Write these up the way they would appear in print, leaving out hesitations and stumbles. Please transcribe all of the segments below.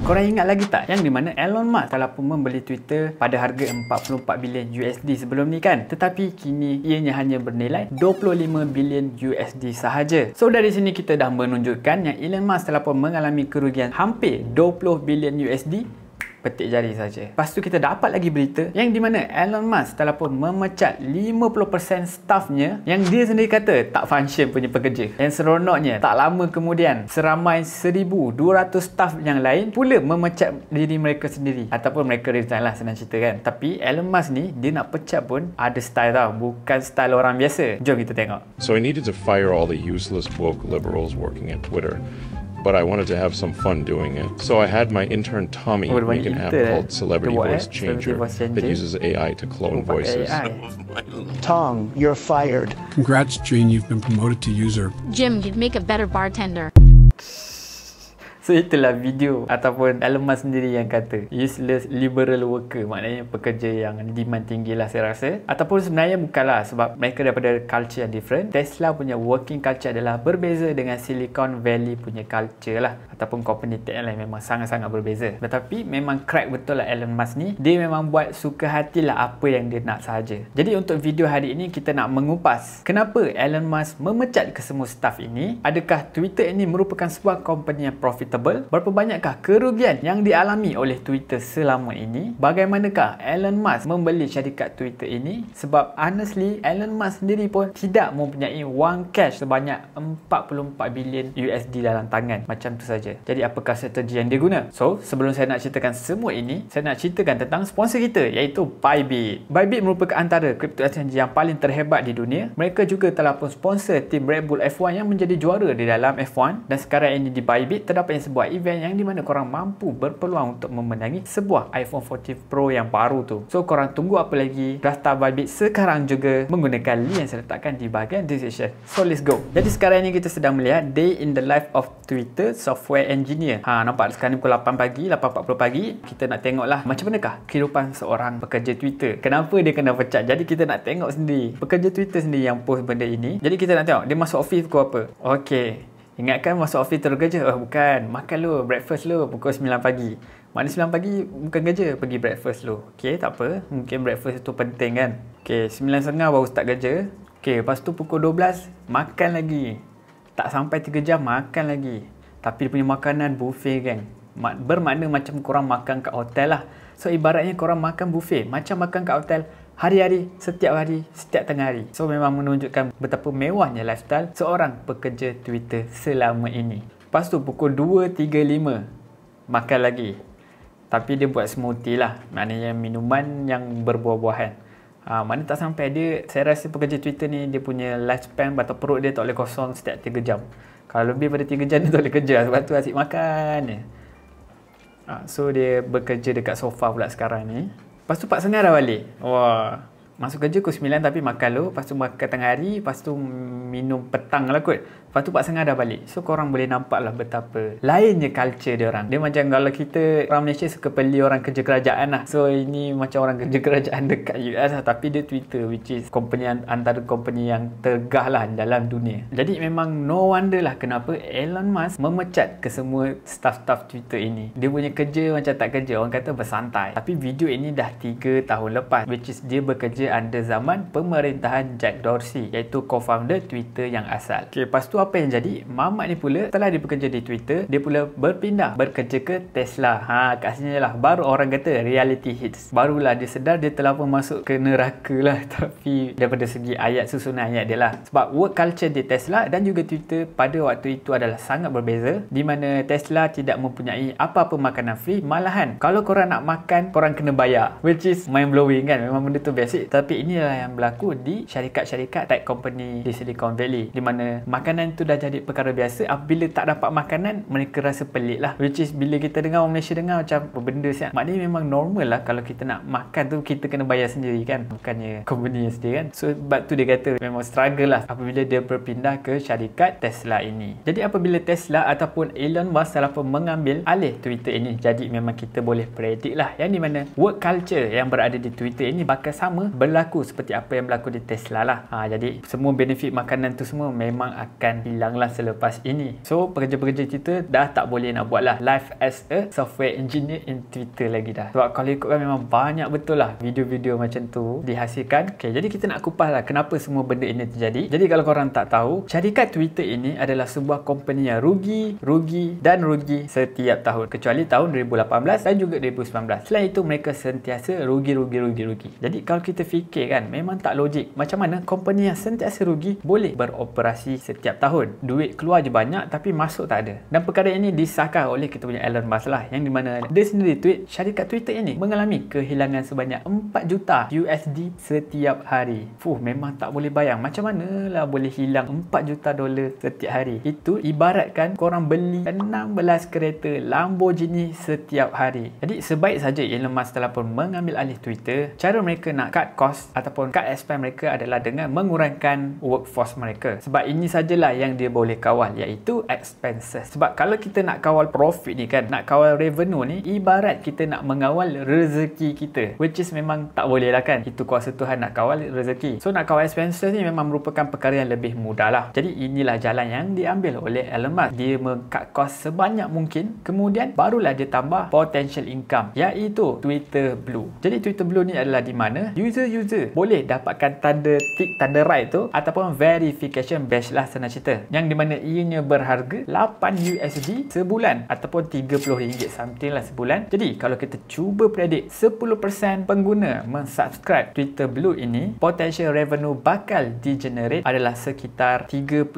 Korang ingat lagi tak yang di mana Elon Musk telah pun membeli Twitter pada harga 44 bilion USD sebelum ni kan? Tetapi kini ianya hanya bernilai 25 bilion USD sahaja. So dari sini kita dah menunjukkan yang Elon Musk telah pun mengalami kerugian hampir 20 bilion USD. Petik jari saja. Lepas tu kita dapat lagi berita yang di mana Elon Musk telah pun memecat 50% staffnya yang dia sendiri kata tak function punya pekerja. Yang seronoknya, tak lama kemudian seramai 1,200 staff yang lain pula memecat diri mereka sendiri ataupun mereka resign lah, senang cerita kan. Tapi Elon Musk ni dia nak pecat pun ada style tau, bukan style orang biasa. Jom kita tengok. So I needed to fire all the useless woke liberals working at Twitter. But I wanted to have some fun doing it. So I had my intern Tommy make an app called Celebrity Voice Changer that uses AI to clone voices. Tom, you're fired. Congrats, Gene. You've been promoted to user. Jim, you'd make a better bartender. So itulah video ataupun Elon Musk sendiri yang kata useless liberal worker, maknanya pekerja yang demand tinggi lah saya rasa. Ataupun sebenarnya bukanlah, sebab mereka daripada culture yang different. Tesla punya working culture adalah berbeza dengan Silicon Valley punya culture lah, ataupun company tech lain memang sangat-sangat berbeza. Tetapi memang crack betul lah Elon Musk ni, dia memang buat suka hatilah apa yang dia nak sahaja. Jadi untuk video hari ini kita nak mengupas kenapa Elon Musk memecat kesemua staff ini. Adakah Twitter ini merupakan sebuah company yang profitable? Berapa banyakkah kerugian yang dialami oleh Twitter selama ini? Bagaimanakah Elon Musk membeli syarikat Twitter ini? Sebab honestly Elon Musk sendiri pun tidak mempunyai wang cash sebanyak 44 bilion USD dalam tangan. Macam tu saja. Jadi apakah strategi yang dia guna? So sebelum saya nak ceritakan semua ini, saya nak ceritakan tentang sponsor kita, iaitu Bybit. Bybit merupakan antara crypto exchange yang paling terhebat di dunia. Mereka juga telah pun sponsor tim Red Bull F1 yang menjadi juara di dalam F1. Dan sekarang ini di Bybit terdapat sebuah event yang dimana korang mampu berpeluang untuk memenangi sebuah iPhone 14 Pro yang baru tu. So korang tunggu apa lagi? Daftar Bybit sekarang juga menggunakan link yang saya letakkan di bahagian description. So let's go. Jadi sekarang ini kita sedang melihat Day in the Life of Twitter Software Engineer. Nampak sekarang ni pukul 8 pagi, 8.40 pagi. Kita nak tengoklah macam manakah kehidupan seorang pekerja Twitter. Kenapa dia kena pecat? Jadi kita nak tengok sendiri. Pekerja Twitter sendiri yang post benda ini. Jadi kita nak tengok dia masuk office pukul apa. Okey. Ingatkan masuk office terus kerja? Oh bukan, makan lu, breakfast lu pukul 9 pagi. Mana 9 pagi bukan kerja, pergi breakfast lu. Okey, tak apa, mungkin breakfast itu penting kan. Okey, 9.30 baru start kerja. Okey, lepas tu pukul 12 makan lagi. Tak sampai 3 jam makan lagi. Tapi dia punya makanan buffet kan. Bermakna macam korang makan kat hotel lah. So ibaratnya korang makan buffet, macam makan kat hotel hari-hari, setiap hari, setiap tengah hari. So memang menunjukkan betapa mewahnya lifestyle seorang pekerja Twitter selama ini. Lepas tu pukul 2.35 makan lagi. Tapi dia buat smoothie lah, maknanya minuman yang berbuah-buahan. Mana tak sampai dia, saya rasa pekerja Twitter ni dia punya lifespan atau perut dia tak boleh kosong setiap 3 jam. Kalau lebih pada 3 jam dia tak boleh kerja, sebab tu asyik makan je. So dia bekerja dekat sofa pula sekarang ni. Lepas tu 4.30 dah balik. Wah, masuk kerja pukul 9 tapi makan lu. Lepas tu makan tengah hari. Lepas tu minum petang lah kot. Lepas tu 4.30 dah balik. So korang boleh nampak lah betapa lainnya culture dia orang. Dia macam kalau kita orang Malaysia suka beli orang kerja kerajaan lah. So ini macam orang kerja kerajaan dekat US lah. Tapi dia Twitter, which is company antara company yang tergah lah dalam dunia. Jadi memang no wonder lah kenapa Elon Musk memecat ke semua staff-staff Twitter ini. Dia punya kerja macam tak kerja, orang kata bersantai. Tapi video ini dah 3 tahun lepas, which is dia bekerja under zaman pemerintahan Jack Dorsey, iaitu co-founder Twitter yang asal. Okay, lepas tu apa yang jadi? Mamat ni pula setelah dia bekerja di Twitter, dia pula berpindah bekerja ke Tesla. Kat sini lah baru orang kata reality hits. Barulah dia sedar dia telah pun masuk ke neraka lah. Tapi daripada segi ayat, susunan ayat dia lah. Sebab work culture di Tesla dan juga Twitter pada waktu itu adalah sangat berbeza, di mana Tesla tidak mempunyai apa-apa makanan free. Malahan kalau korang nak makan, korang kena bayar, which is mind blowing kan. Memang benda tu basic. Tapi inilah yang berlaku di syarikat-syarikat tech company di Silicon Valley, di mana makanan tu dah jadi perkara biasa. Apabila tak dapat makanan, mereka rasa pelik lah. Which is bila kita dengar orang Malaysia dengar macam benda siap. Maknanya memang normal lah kalau kita nak makan tu kita kena bayar sendiri kan, bukannya company sendiri kan. So sebab tu dia kata memang struggle lah apabila dia berpindah ke syarikat Tesla ini. Jadi apabila Tesla ataupun Elon Musk telah pun mengambil alih Twitter ini, jadi memang kita boleh predict lah yang di mana work culture yang berada di Twitter ini bakal sama berlaku seperti apa yang berlaku di Tesla lah. Jadi semua benefit makanan tu semua memang akan akan hilanglah selepas ini. So pekerja-pekerja kita dah tak boleh nak buat lah live as a software engineer in Twitter lagi dah. Sebab kalau ikutkan memang banyak betul lah video-video macam tu dihasilkan. Okay, jadi kita nak kupas lah kenapa semua benda ini terjadi. Jadi kalau korang tak tahu, syarikat Twitter ini adalah sebuah company yang rugi setiap tahun, kecuali tahun 2018 dan juga 2019. Selain itu mereka sentiasa rugi. Jadi kalau kita fikir kan, memang tak logik. Macam mana company yang sentiasa rugi boleh beroperasi setiap tahun? Duit keluar je banyak tapi masuk tak ada. Dan perkara ini disahkan oleh kita punya Elon Musk lah, yang dimana dia sendiri tweet syarikat Twitter ini mengalami kehilangan sebanyak 4 juta USD setiap hari. Memang tak boleh bayang macam mana lah boleh hilang 4 juta dolar setiap hari. Itu ibaratkan korang beli 16 kereta Lamborghini setiap hari. Jadi sebaik saja Elon Musk telah pun mengambil alih Twitter, cara mereka nak cut cost ataupun cut expense mereka adalah dengan mengurangkan workforce mereka. Sebab ini sajalah yang dia boleh kawal, iaitu expenses. Sebab kalau kita nak kawal profit ni kan, nak kawal revenue ni, ibarat kita nak mengawal rezeki kita, which is memang tak boleh lah kan. Itu kuasa Tuhan nak kawal rezeki. So nak kawal expenses ni memang merupakan perkara yang lebih mudah lah. Jadi inilah jalan yang diambil oleh Elon Musk. Dia meng-cut cost sebanyak mungkin, kemudian barulah dia tambah potential income, iaitu Twitter Blue. Jadi Twitter Blue ni adalah di mana user boleh dapatkan tanda tick, tanda right tu, ataupun verification badge lah senang cerita, yang di mana ianya berharga 8 USD sebulan ataupun RM30 something lah sebulan. Jadi kalau kita cuba predik 10% pengguna mensubscribe Twitter Blue ini, potential revenue bakal di-generate adalah sekitar 36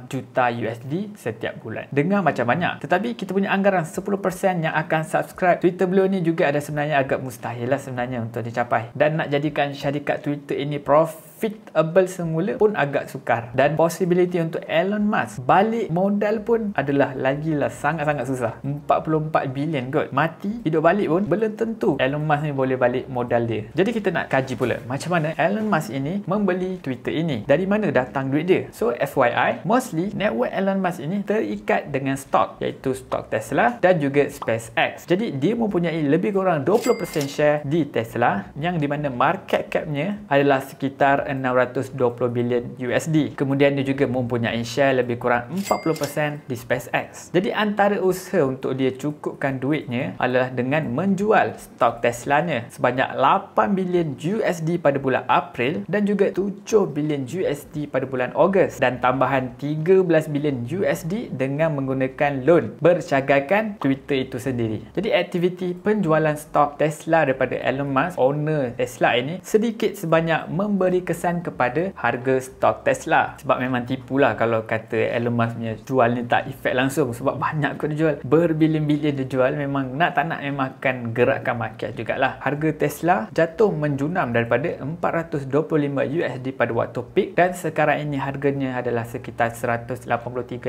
juta USD setiap bulan. Dengar macam banyak, tetapi kita punya anggaran 10% yang akan subscribe Twitter Blue ni juga ada sebenarnya agak mustahil lah sebenarnya untuk dicapai. Dan nak jadikan syarikat Twitter ini profitable semula pun agak sukar, dan possibility untuk Elon Musk balik modal pun adalah lagilah sangat-sangat susah. 44 bilion kot, mati hidup balik pun belum tentu Elon Musk ni boleh balik modal dia. Jadi kita nak kaji pula macam mana Elon Musk ini membeli Twitter ini, dari mana datang duit dia. So FYI, mostly network Elon Musk ini terikat dengan stok, iaitu stok Tesla dan juga SpaceX. Jadi dia mempunyai lebih kurang 20% share di Tesla, yang di mana market capnya adalah sekitar 620 bilion USD. Kemudian dia juga mempunyai share lebih kurang 40% di SpaceX. Jadi antara usaha untuk dia cukupkan duitnya adalah dengan menjual stok Tesla-nya sebanyak 8 bilion USD pada bulan April dan juga 7 bilion USD pada bulan Ogos, dan tambahan 13 bilion USD dengan menggunakan loan bercanggakan Twitter itu sendiri. Jadi aktiviti penjualan stok Tesla daripada Elon Musk, owner Tesla ini, sedikit sebanyak memberi kesan kepada harga stok Tesla. Sebab memang tipulah kalau kata Elon Musk punya jual ni tak efek langsung, sebab banyak kot dia jual, berbilion-bilion dia jual. Memang nak tak nak memang akan gerakkan market jugalah. Harga Tesla jatuh menjunam daripada 425 USD pada waktu peak, dan sekarang ini harganya adalah sekitar 183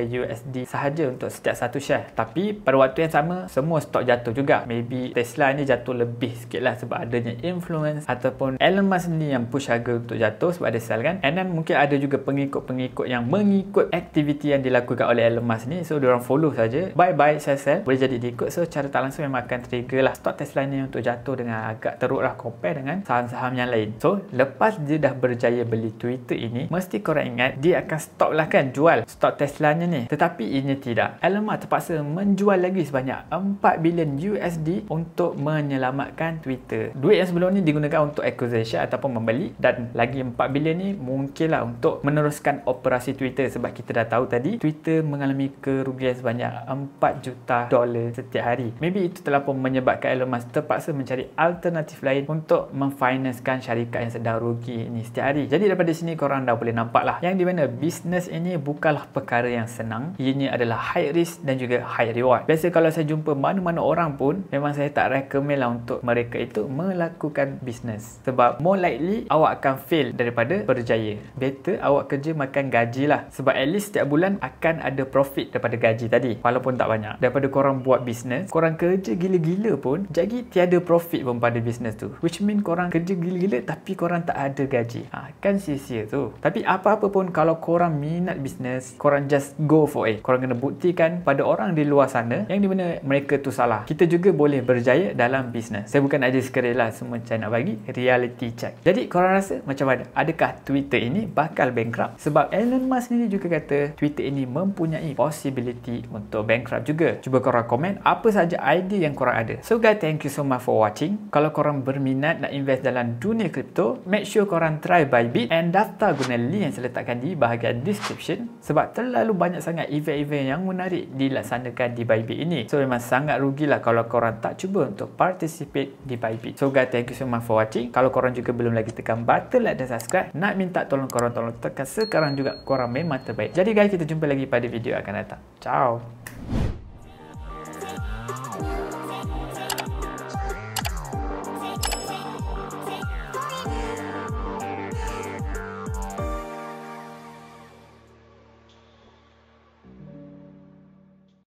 USD sahaja untuk setiap satu share. Tapi pada waktu yang sama semua stok jatuh juga. Maybe Tesla ni jatuh lebih sikit lah sebab adanya influence ataupun Elon Musk ni yang push harga untuk jatuh sebab ada sell kan. And then mungkin ada juga pengikut-pengikut yang mengikut aktiviti yang dilakukan oleh Elon Musk ni, so diorang follow saja, buy sell, boleh jadi diikut. So cara tak langsung memang akan trigger lah stok Tesla ni untuk jatuh dengan agak teruk lah compare dengan saham-saham yang lain. So lepas dia dah berjaya beli Twitter ini, mesti korang ingat dia akan stop lah kan jual stok Tesla nya ni. Tetapi ini tidak. Elon Musk terpaksa menjual lagi sebanyak 4 bilion USD untuk menyelamatkan Twitter. Duit yang sebelum ni digunakan untuk acquisition ataupun membeli, dan lagi 4 bilion ni mungkinlah untuk meneruskan operasi Twitter. Sebab kita dah tahu tadi Twitter mengalami kerugian sebanyak 4 juta dolar setiap hari. Maybe itu telah pun menyebabkan Elon Musk terpaksa mencari alternatif lain untuk memfinancekan syarikat yang sedang rugi ini setiap hari. Jadi daripada sini korang dah boleh nampak lah yang di mana bisnes ini bukanlah perkara yang senang. Ianya adalah high risk dan juga high reward. Biasa kalau saya jumpa mana-mana orang pun, memang saya tak recommend lah untuk mereka itu melakukan bisnes. Sebab more likely awak akan fail daripada berjaya. Better awak kerja makan gaji lah. Sebab at least setiap bulan akan ada profit daripada gaji tadi, walaupun tak banyak. Daripada korang buat bisnes, korang kerja gila-gila pun jadi tiada profit pun pada bisnes tu, which mean korang kerja gila-gila tapi korang tak ada gaji. Kan sia-sia tu. Tapi apa-apa pun kalau korang minat bisnes, korang just go for it. Korang kena buktikan pada orang di luar sana yang di mana mereka tu salah. Kita juga boleh berjaya dalam bisnes. Saya bukan ada sekali lah, semua saya nak bagi reality check. Jadi korang rasa macam mana? ataupun adakah Twitter ini bakal bankrupt? Sebab Elon Musk sendiri juga kata Twitter ini mempunyai possibility untuk bankrupt juga. Cuba korang komen apa saja idea yang korang ada. So guys, thank you so much for watching. Kalau korang berminat nak invest dalam dunia kripto, make sure korang try Bybit and daftar guna link yang saya letakkan di bahagian description, sebab terlalu banyak sangat event-event yang menarik dilaksanakan di Bybit ini. So memang sangat rugilah kalau korang tak cuba untuk participate di Bybit. So guys, thank you so much for watching. Kalau korang juga belum lagi tekan button like dan subscribe, nak minta tolong korang tekan sekarang juga, korang memang terbaik. Jadi guys, kita jumpa lagi pada video akan datang. Ciao.